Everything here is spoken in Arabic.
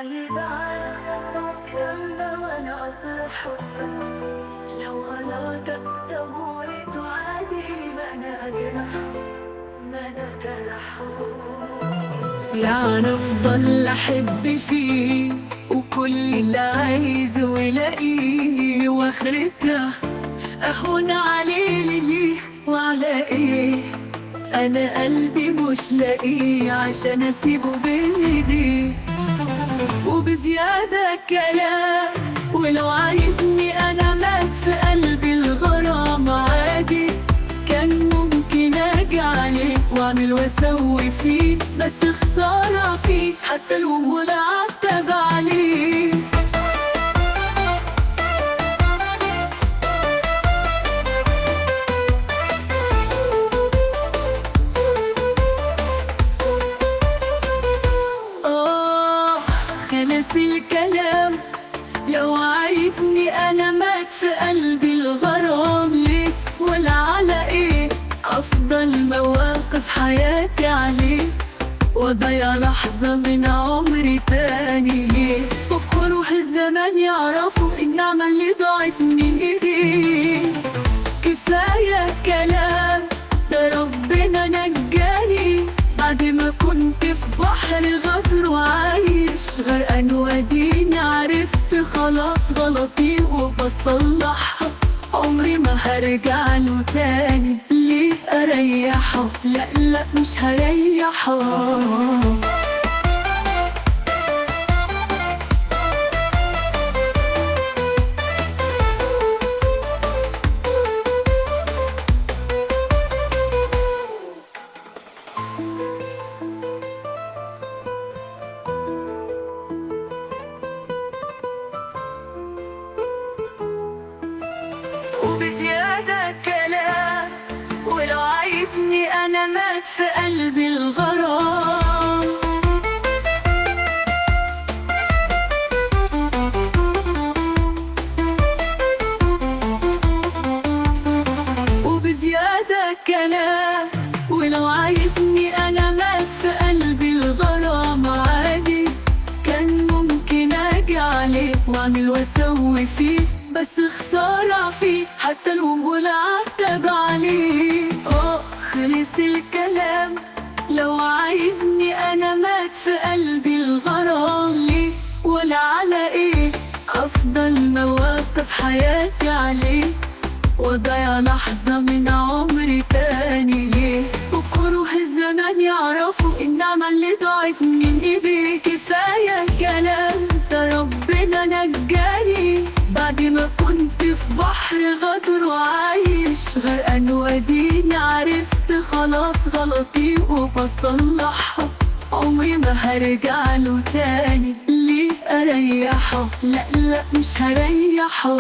علي بعد كلنا وانا اصرح لو غلطت تقولي تعادي ما انا اجرح ما انا جرح. يعني افضل احب فيه وكل اللي عايزه يلاقيه واخرتها اهون عليه ليه وعلى ايه. انا قلبي مش لاقيه عشان اسيبه بين ايديه وبزيادة كلام. ولو عايزني انا مات في قلبي الغرام عادي كان ممكن اجي عليه واعمل واسوي فيه بس خسارة فيه حتى الوم ولا عتب عليه. خلص الكلام لو عايزني انا مات في قلبي الغرام ليه ولا على ايه. افضل مواقف حياتي عليه وضيع لحظة من عمري تاني ليه. بكره الزمان يعرفوا النعمة اللي ضاعت من ايديه. كفاية كلام ده ربنا نجاني بعد ما كنت في بحر غدر وعايش غرقان واديني عرفت خلاص غلطي وبصلحها. عمري ما هرجع له تاني ليه اريحه لا مش هريحه. وبزيادة كلام ولو عايزني أنا مات في قلبي الغرام. وبزيادة كلام ولو عايزني أنا مات في قلبي الغرام عادي كان ممكن أجي عليه وأعمل وأسوي فيه بس خسارة فيه حتى الوم ولا عتب عليه. خلص الكلام لو عايزني انا مات في قلبي الغرام ليه ولا على ايه. افضل مواقف حياتي عليه وضيع لحظة من عمري تاني ليه. بكره الزمان يعرفوا النعمة اللي ضاعت من ايديه. كفاية كلام ده ربنا نجاني بعد ما كنت في بحر غدر وعايش غرقان واديني عرفت خلاص غلطي وبصلحها. عمري ما هرجع له تاني ليه اريحه لا مش هريحه.